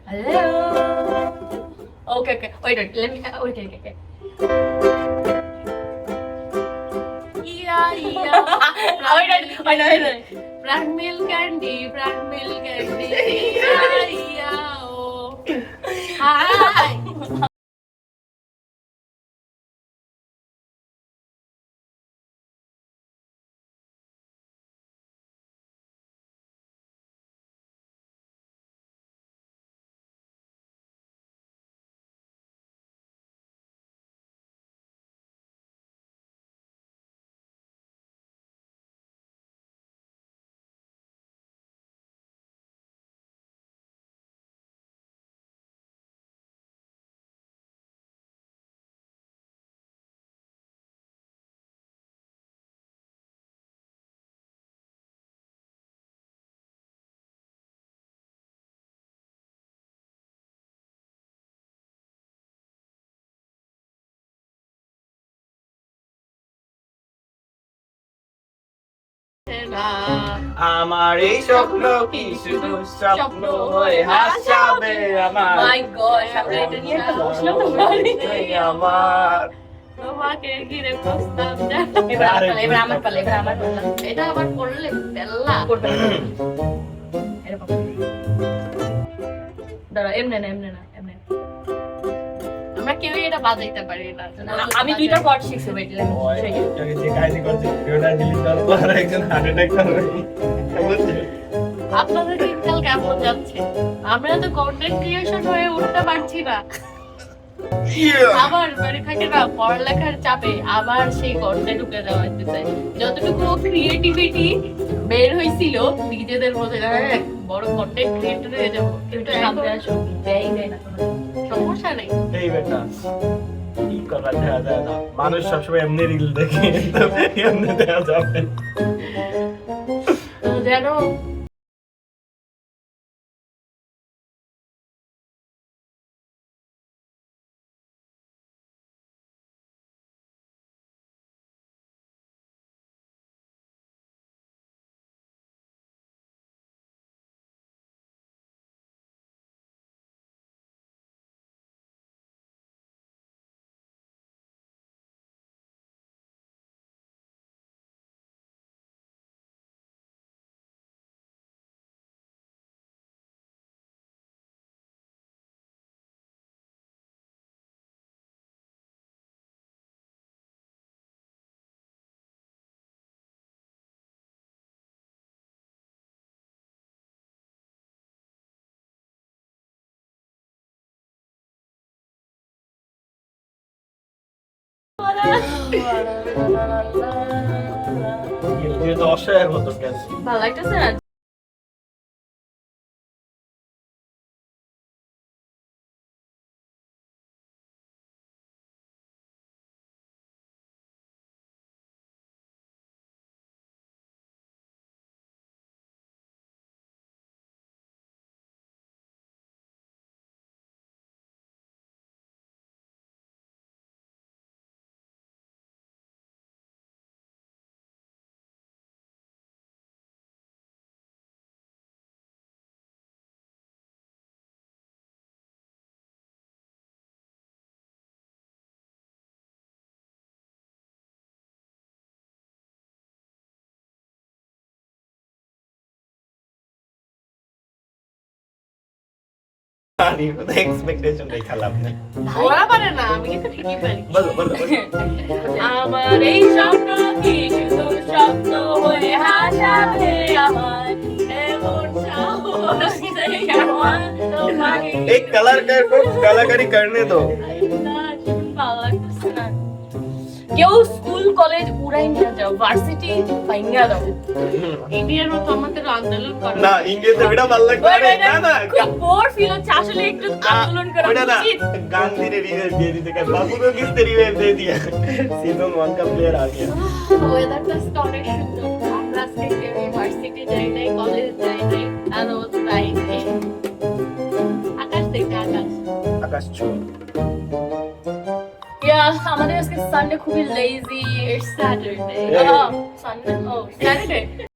Hello. Okay. Wait. Let me. Okay. Yeah. Wait. Brand milk candy. Yeah. Oh. Hi. আমার এই স্বপ্ন কি শুধু স্বপ্ন হয়ে হাসাবে আমার My God, আমরা এটা নিয়ে একটা বসলাম না এই আমার তোমাকে ঘিরে প্রস্তাব দেয়। এবার আমার পালা। এটা আবার করলে পেল্লা করবে না। এরকম। দাঁড়া, এমনি না। আমরা কেউই এটা বাজাইতে পারি না। আমি দুইটা কর্ড শিখছি ওয়েট লেন। যে কাজই করছে ভিডিওটা ডিলিট করার পর একজন হার্ট অ্যাটাক করবে বুঝছে আপনাদের দিনকাল কেমন যাচ্ছে? আমরা তো কন্টেন্ট ক্রিয়েশন হয়ে উঠতে পারছি না। আবার মানে থাকে না পড়ালেখার চাপে আবার সেই গর্তে ঢুকে যাওয়া হইতেছে। যতটুকু ক্রিয়েটিভিটি বের হইছিল নিজেদের মধ্যে বড় কন্টেন্ট ক্রিয়েটর হয়ে যাবো, কিন্তু সামনে এখন আসো। দেয় না কোনো সমস্যা নেই। এই বেটা কি করা যায় না মানুষ সবসময় এমনি রিল দেখে কিন্তু এমনি দেওয়া যাবে তো যেন কিন্তু অসহায়ের মতো কেন ভালো লাগতেছে না। আমি এক্সপেকটেশন দেখালাম না ওরা পারে না, আমি কিন্তু ঠিকই পারি। বলো আমার এই স্বপ্ন কি শুধু স্বপ্ন হয়ে হাসাবে আমার এমন সাহস নেই আমার তোমাকে एक कलाकार को कलाकारी करने दो না, শুনুন, ভালো লাগতেছে না। কেউ স্কুল কলেজ উড়াই নিয়ে যাও, ভার্সিটি ভাঙিয়া দাও। ইন্ডিয়ার মতো আমাদের আন্দোলন করা না ইংরেজিতে ভিডিও ভালো লাগবে না না খুব বোর ফিল হচ্ছে, আসলে একটু আন্দোলন করা ওটা না উচিত। गांधी ने रिवाइव दे दी थी बाबू को किसने रिवाइव दे दिया सीजन 1 का प्लेयर आ गया ওয়েদারটা অনেক সুন্দর। আমরা আজকে ইউনিভার্সিটি যাই নাই, কলেজ যাই নাই, আর ও তাই নেই। আকাশ দেখে আকাশ आकाश छोड़ আমাদের আজকে সানডে খুবই lazy. It's Saturday. Yeah. Sunday ও স্যাটারডে